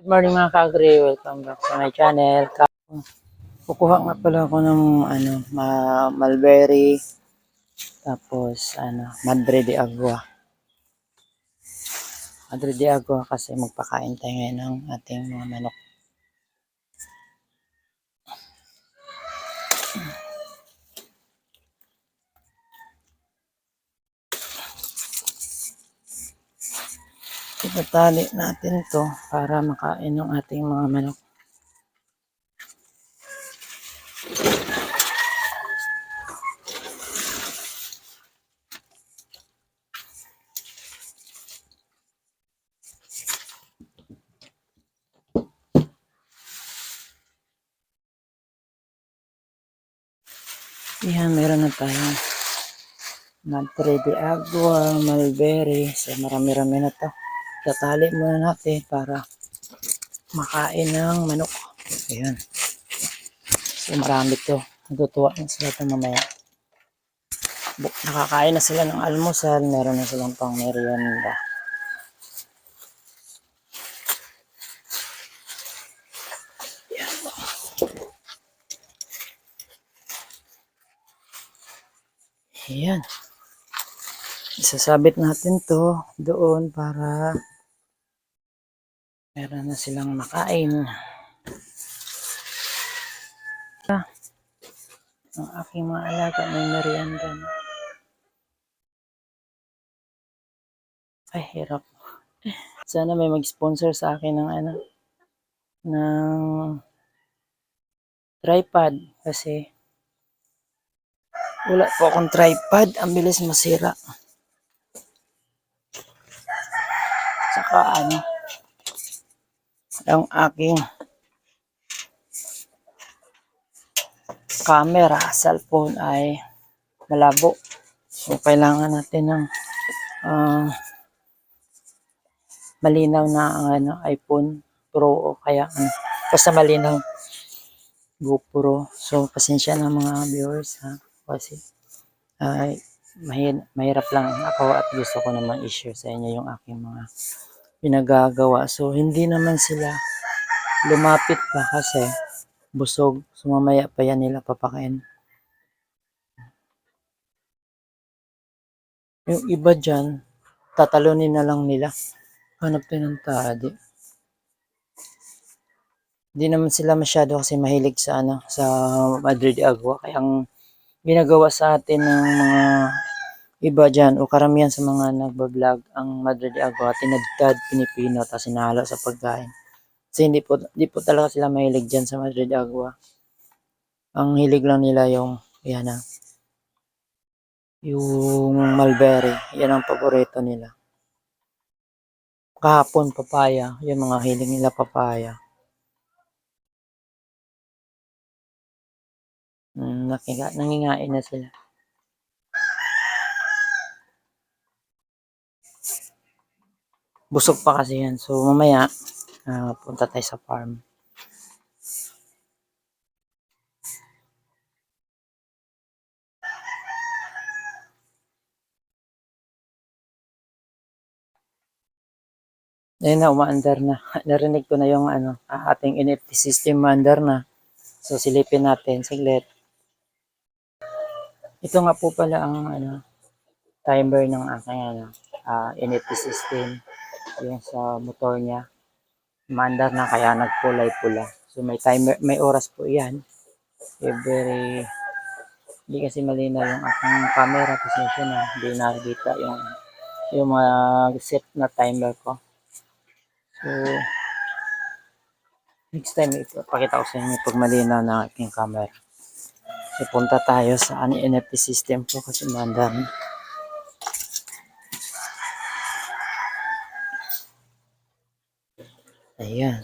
Good morning mga ka-agri, welcome back to my channel. Kukuha nga pala ako ng mulberry, tapos Madre de Agua. Madre de Agua kasi magpakain tayo ngayon ng ating mga manok. Itatali natin to para makain ng ating mga manok. Yan, meron na tayong Madre de Agua, mulberry. So marami-rami na to. Tatali muna natin para makain ng manok. Ayan. So marami to. Natutuwa na sila ito mamaya. Nakakain na sila ng almusal. Meron na silang pang merienda. Ayan. Isasabit natin to doon para meron na silang makain. Ang aking mga alaga may merienda na. Ay, hirap. Sana may mag-sponsor sa akin ng ng tripod kasi wala po akong tripod. Ang bilis masira. Saka ang aking camera, cellphone ay malabo. So, kailangan natin ng malinaw na iPhone Pro o kaya basta malinaw GoPro. So, pasensya na mga viewers ha. Kasi mahirap lang ako at gusto ko naman i-share sa inyo yung aking mga pinagagawa. So, hindi naman sila lumapit pa kasi busog. So, mamaya pa yan nila papakain. Yung iba dyan, tatalunin na lang nila. Hanap tayo ng tadi. Hindi naman sila masyado kasi mahilig sa sa Madre de Agua. Kaya ang ginagawa sa atin ng mga iba dyan o karamihan sa mga nagbablog, ang Madre de Agua, tinadtad, pinipino, tapos sinahalo sa pagkain. Kasi hindi po talaga sila mahilig dyan sa Madre de Agua. Ang hilig lang nila yung, yung mulberry. Yan ang paborito nila. Kahapon, papaya. Yung mga hilig nila papaya. Nangingain na sila. Busog pa kasi yan. So, mamaya, punta tayo sa farm. Ayun na, umaandar na. Narinig ko na yung ating NFT system umaandar na. So, silipin natin saglit. Ito nga po pala ang timer ng aking NFT system. Yung sa motor niya. Umaandar na kaya nagkulay pula. So, may timer, may oras po yan. Hindi kasi malinaw yung aking camera kasi hindi nakikita yung mga set na timer ko. So, next time ipapakita ko sa inyo pag malinaw na aking camera. So, punta tayo sa NFT system ko kasi mandar. Ayan.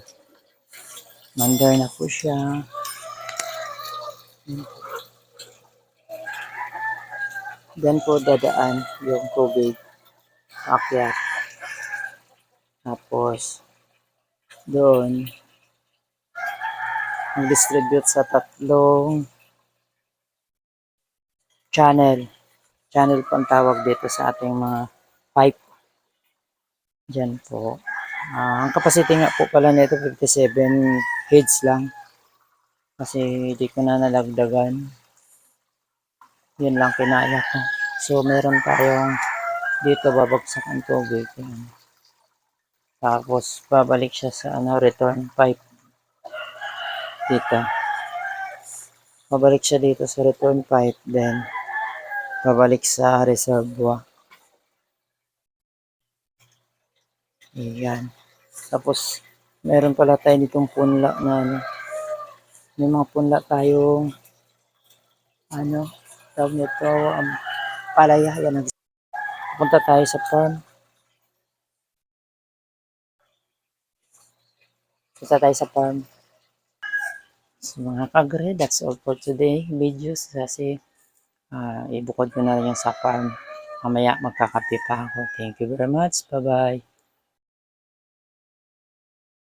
Mandar na po siya. Diyan po dadaan yung tubig. Akyat. Tapos, doon, mag-distribute sa tatlong channel. Channel po ang tawag dito sa ating mga pipe. Diyan po. Ang capacity nga po pala nito 57 heads lang. Kasi hindi ko na nalagdagan. Yun lang kinaya ko. So meron tayong dito babagsak ang tubig. Yan. Tapos babalik siya sa return pipe dito. Babalik siya dito sa return pipe, then babalik sa reservoir. Ayan. Tapos meron pala tayo ditong punla na may mga punla tayong tawag nito, palaya. Yan. Punta tayo sa farm. Punta tayo sa farm. So, mga kagre, that's all for today videos kasi ibukod ko na lang yung sa farm. Mamaya magkakape pa ako. Thank you very much. Bye-bye.